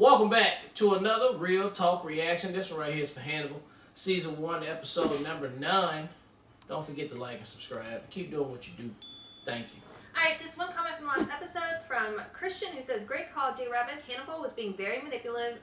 Welcome back to another Real Talk reaction. This one right here is for Hannibal. Season 1, episode number 9. Don't forget to like and subscribe. Keep doing what you do. Thank you. Alright, just one comment from the last episode from Christian who says, "Great call, J Rabbit. Hannibal was being very manipulative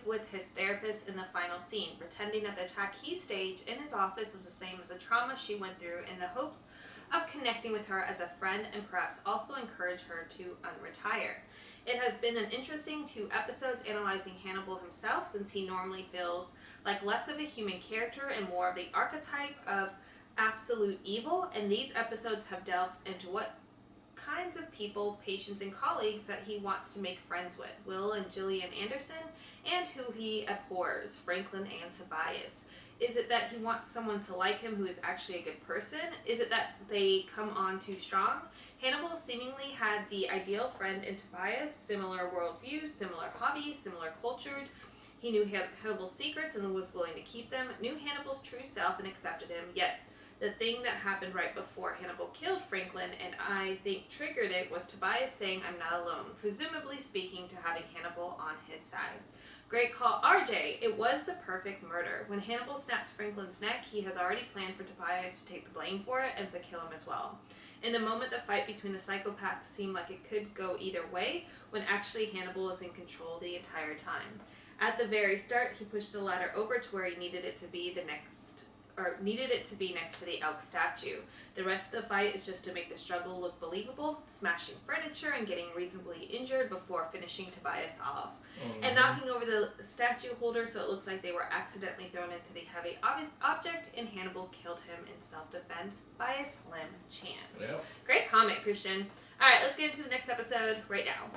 with his therapist in the final scene, pretending that the attack he staged in his office was the same as the trauma she went through in the hopes of connecting with her as a friend and perhaps also encourage her to unretire. It has been an interesting 2 episodes analyzing Hannibal himself, since he normally feels like less of a human character and more of the archetype of absolute evil, and these episodes have delved into what kinds of people, patients, and colleagues that he wants to make friends with, Will and Gillian Anderson, and who he abhors, Franklin and Tobias. Is it that he wants someone to like him who is actually a good person? Is it that they come on too strong? Hannibal seemingly had the ideal friend in Tobias, similar worldview, similar hobbies, similar cultured. He knew Hannibal's secrets and was willing to keep them, knew Hannibal's true self and accepted him, yet the thing that happened right before Hannibal killed Franklin, and I think triggered it, was Tobias saying, 'I'm not alone,' presumably speaking to having Hannibal on his side. Great call, RJ. It was the perfect murder. When Hannibal snaps Franklin's neck, he has already planned for Tobias to take the blame for it and to kill him as well. In the moment, the fight between the psychopaths seemed like it could go either way, when actually Hannibal was in control the entire time. At the very start, he pushed the ladder over to where he needed it to be next to the elk statue. The rest of the fight is just to make the struggle look believable, smashing furniture and getting reasonably injured before finishing Tobias off. And knocking over the statue holder so it looks like they were accidentally thrown into the heavy object, and Hannibal killed him in self-defense by a slim chance. Yep. Great comment, Christian. Alright, let's get into the next episode right now.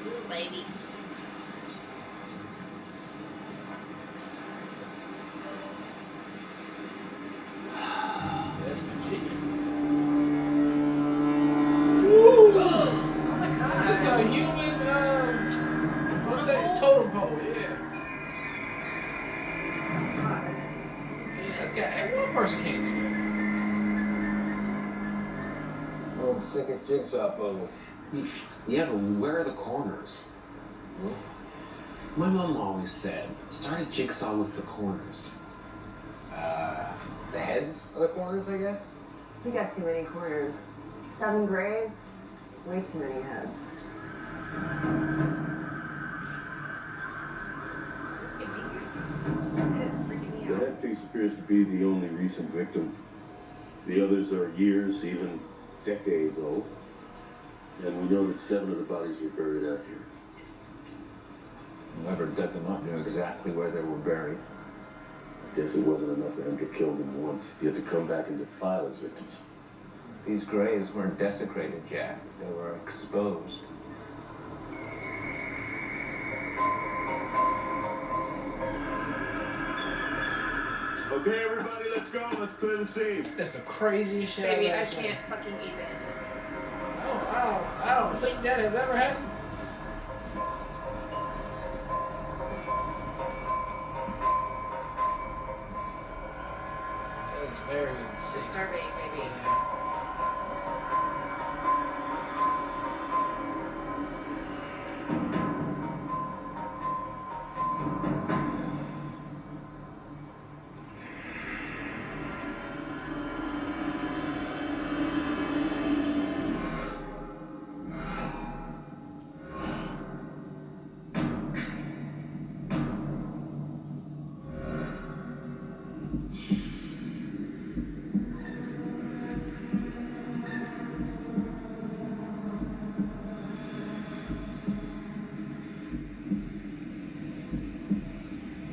Ooh, baby. That's Virginia. Oh my god. That's a human totem pole, yeah. Oh god. That's got one person can't do that. World's sickest jigsaw puzzle. Yeah, but where are the corners? My mom always said, start a jigsaw with the corners. The heads are the corners, I guess? You got too many corners. 7 graves, way too many heads. This gave me goosebumps. It's freaking me The out. head piece appears to be the only recent victim. The others are years, even decades old. And we know that 7 of the bodies were buried out here. Whoever dug them up knew exactly where they were buried. I guess it wasn't enough for him to kill them once. He had to come back and defile his victims. These graves weren't desecrated, Jack. They were exposed. Okay, everybody, let's go. Let's clear the scene. That's the craziest shit Baby, I've I ever seen. can't fucking even. I don't think that has ever happened. That is very sick. Disturbing, baby.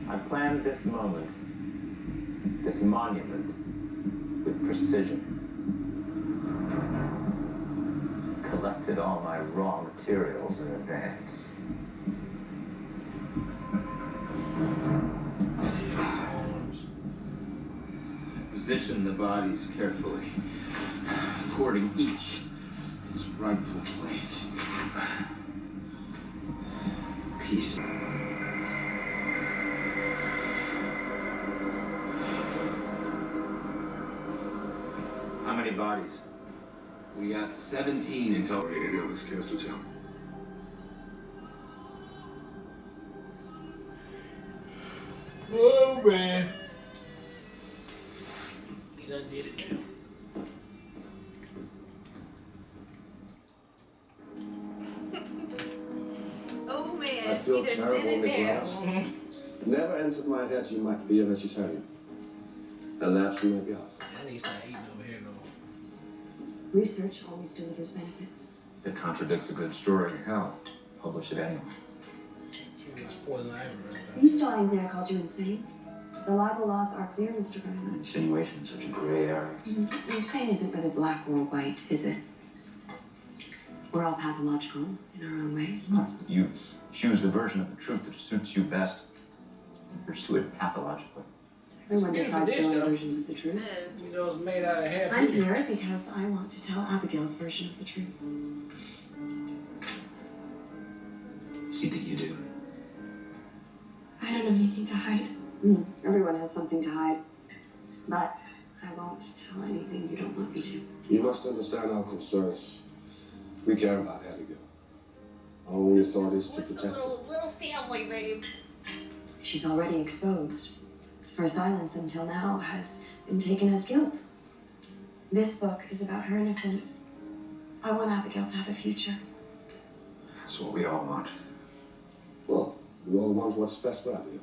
I planned this moment, this monument, with precision. Collected all my raw materials in advance. Position the bodies carefully, according each its rightful place. Peace. How many bodies? We got 17 in total. Any others cares to tell? Oh man. He done did it now. Oh man, I feel he done terrible, did it now. Nicholas. Never entered my head you might be a vegetarian. Perhaps you may be off. At least I ain't over here no. Research always delivers benefits. It contradicts a good story. Hell, publish it anyway. Poison ivy Are you still angry I called you insane? The libel laws are clear, Mr. Brennan. Insinuation is such a gray area. Insane isn't whether black or white, is it? We're all pathological in our own ways. No, you choose the version of the truth that suits you best and pursue it pathologically. Everyone It's decides beautiful their dish, own versions of the truth. It is. You know it's made out of half. I'm here because I want to tell Abigail's version of the truth. See that you do. I don't have anything to hide. Everyone has something to hide. But I won't tell anything you don't want me to. You must understand our concerns. We care about Abigail. Our only thought is to What's the protect her. little family, babe? She's already exposed. Her silence until now has been taken as guilt. This book is about her innocence. I want Abigail to have a future. That's what we all want. Well, we all want what's best for Abigail.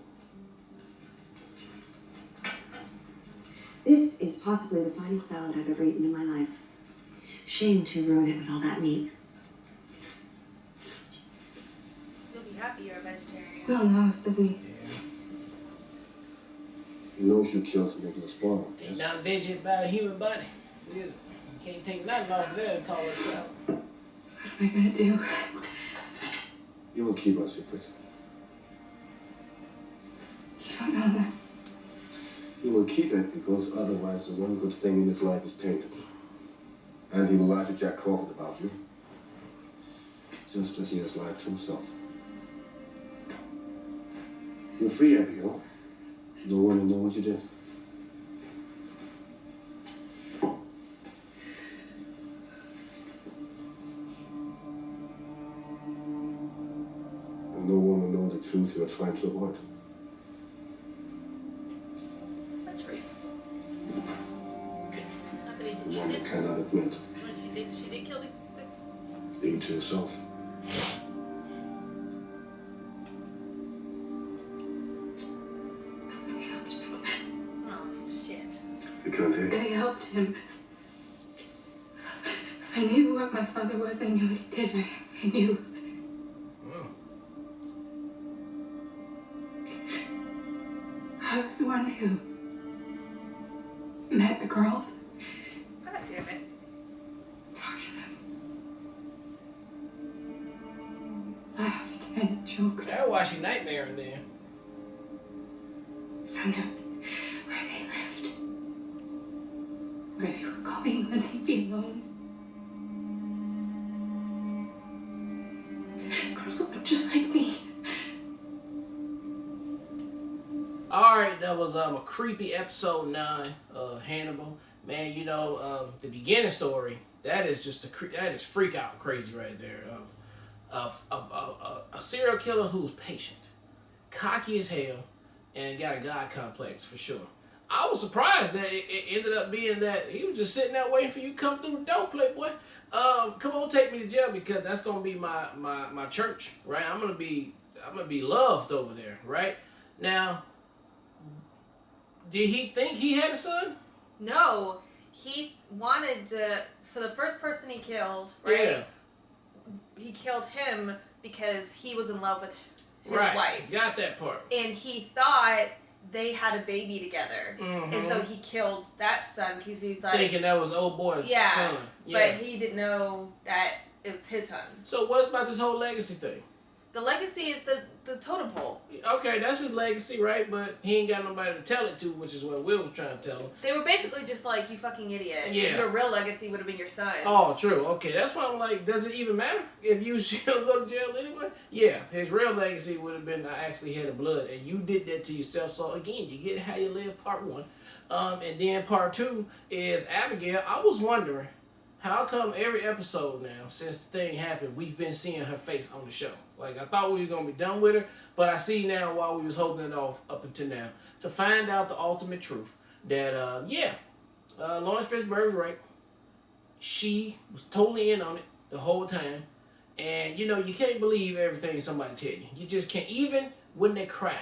This is possibly the finest salad I've ever eaten in my life. Shame to ruin it with all that meat. You'll be happy you're a vegetarian. Will knows, doesn't he? He knows you killed Nicholas Bond. Ain't Yes? nothing veggie about a human body. It is. You can't take nothing off of there and call it salad. What am I gonna do? You will keep us secret. You don't know that. He will keep it because otherwise the one good thing in his life is tainted. And he will lie to Jack Crawford about you. Just as he has lied to himself. You're free, Abigail. No one will know what you did. And no one will know the truth you are trying to avoid. That's right. Not that he The did. She one did. you cannot admit, What she did? She did kill the. even to yourself. Oh shit. You can't hear. I helped him. I knew what my father was. I knew what he did. I knew. I was the one who met the girls, God damn it. talked to them, laughed and joked. That's why she nightmaring then. Found out where they lived, where they were going when they'd be alone. Girls look just like me. Alright, that was a creepy episode 9 of Hannibal. Man, you know, the beginning story, that is just that is freak out crazy right there. Of a serial killer who's patient, cocky as hell, and got a god complex for sure. I was surprised that it ended up being that he was just sitting there waiting for you to come through the door, Playboy. Come on, take me to jail because that's gonna be my church, right? I'm gonna be loved over there, right? Now, did he think he had a son? No, he wanted to. So the first person he killed, right? Yeah. He killed him because he was in love with his Right. wife, Got that part. and he thought they had a baby together, Mhm. and so he killed that son because he's like, Thinking that was the old boy's yeah, son. but he didn't know that it was his son. So what's about this whole legacy thing? The legacy is the totem pole. Okay, that's his legacy, right? But he ain't got nobody to tell it to, which is what Will was trying to tell him. They were basically just like, you fucking idiot. Yeah. Your real legacy would have been your son. Oh, true. Okay, that's why I'm like, does it even matter if you still go to jail anyway? Yeah, his real legacy would have been I actually had a blood, and you did that to yourself. So again, you get how you live, part 1, and then part 2 is Abigail. I was wondering how come every episode now, since the thing happened, we've been seeing her face on the show? Like, I thought we were going to be done with her, but I see now while we was holding it off up until now, to find out the ultimate truth, that, Lawrence Fishburne's right. She was totally in on it the whole time. And, you know, you can't believe everything somebody tell you. You just can't. Even when they cry,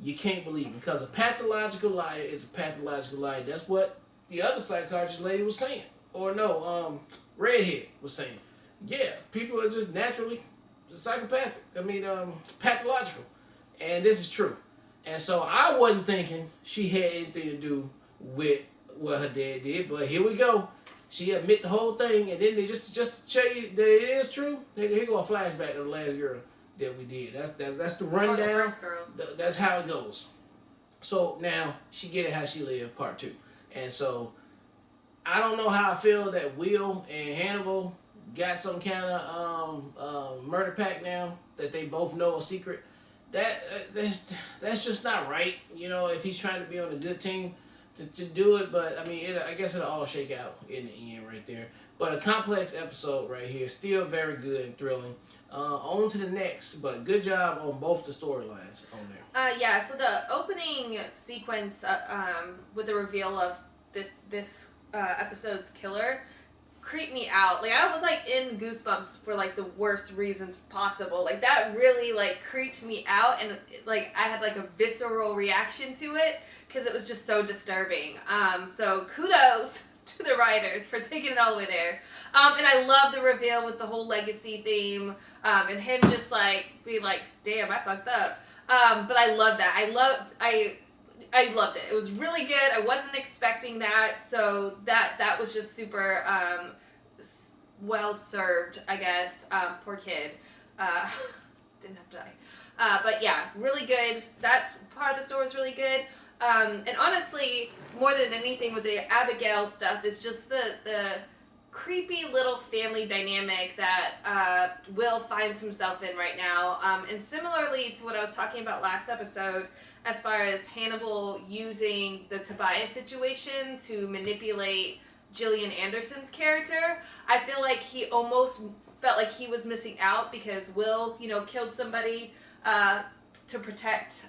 you can't believe it. Because a pathological liar is a pathological liar. That's what the other psychiatrist lady was saying. Or no, Redhead was saying. Yeah, people are just naturally psychopathic. I mean, pathological. And this is true. And so I wasn't thinking she had anything to do with what her dad did. But here we go. She admit the whole thing, and then they just to show you that it is true. Here go a flashback of the last girl that we did. That's the rundown. The first girl. That's how it goes. So now she get it how she lived, part 2. And so I don't know how I feel that Will and Hannibal got some kind of murder pact now that they both know a secret. That's just not right. You know, if he's trying to be on a good team. To do it, but I mean, I guess it'll all shake out in the end right there. But a complex episode right here, still very good and thrilling. On to the next, but good job on both the storylines on there. So the opening sequence with the reveal of this episode's killer creeped me out. Like, I was like in goosebumps for like the worst reasons possible. Like, that really like creeped me out, and like I had like a visceral reaction to it because it was just so disturbing. So kudos to the writers for taking it all the way there. And I love the reveal with the whole legacy theme, and him just like being like, damn, I fucked up. But I love that. I loved it. It was really good. I wasn't expecting that, so that was just super well served, I guess. Poor kid. Didn't have to die. But yeah, really good. That part of the story was really good. And honestly, more than anything with the Abigail stuff, is just the creepy little family dynamic that Will finds himself in right now. And similarly to what I was talking about last episode, as far as Hannibal using the Tobias situation to manipulate Gillian Anderson's character, I feel like he almost felt like he was missing out because Will, killed somebody to protect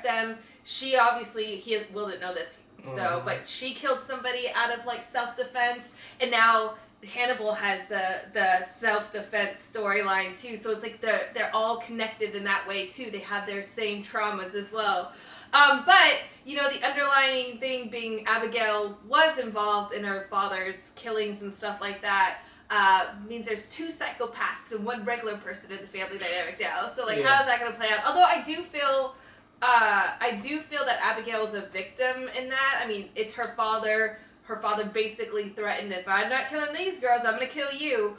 them. She obviously, Will didn't know this though, but she killed somebody out of like self-defense, and now Hannibal has the self-defense storyline too, so it's like they're all connected in that way too. They have their same traumas as well. But the underlying thing being Abigail was involved in her father's killings and stuff like that, means there's 2 psychopaths and 1 regular person in the family dynamic now. So like, how is that going to play out? Although I do feel that Abigail was a victim in that. I mean, it's her father. Her father basically threatened, if I'm not killing these girls, I'm going to kill you.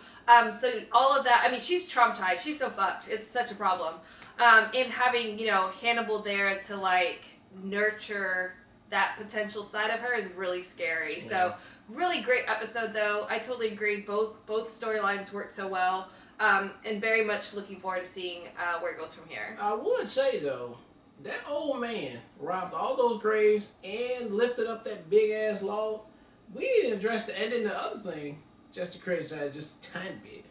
So all of that, I mean, she's traumatized. She's so fucked. It's such a problem. And having, Hannibal there to, like, nurture that potential side of her is really scary. Yeah. So really great episode, though. I totally agree. Both storylines worked so well. And very much looking forward to seeing where it goes from here. I would say, though, that old man robbed all those graves and lifted up that big-ass log. We didn't address and then the other thing, just to criticize just a tiny bit,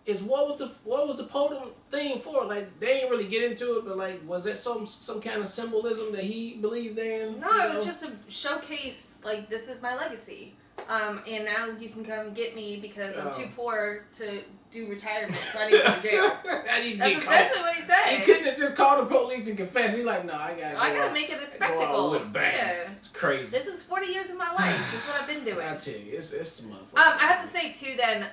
is what was the podium thing for? Like, they didn't really get into it, but like, was that some kind of symbolism that he believed in? No, it was just a showcase. Like, this is my legacy, and now you can come get me because I'm too poor to do retirement, so I need to go to jail. That's essentially what he said. He couldn't have just called the police and confessed. He's like, no, I gotta make it a spectacle. With a bang. Yeah. It's crazy. This is 40 years of my life. This is what I've been doing. I tell you, it's some motherfucker. I have to say too, then,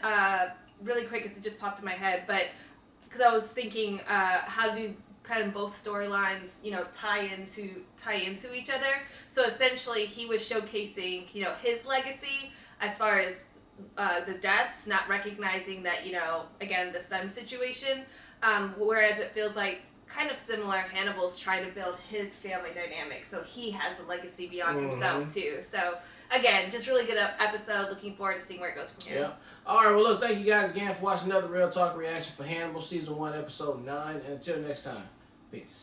really quick, because it just popped in my head, but because I was thinking how to do kind of both storylines, tie into each other. So essentially, he was showcasing, his legacy as far as the deaths, not recognizing that, again, the son situation, whereas it feels like kind of similar, Hannibal's trying to build his family dynamic, so he has a legacy beyond himself too. So again, just really good episode. Looking forward to seeing where it goes from here. Yeah. All right, well, look, thank you guys again for watching another Real Talk reaction for Hannibal Season 1, Episode 9, and until next time, peace.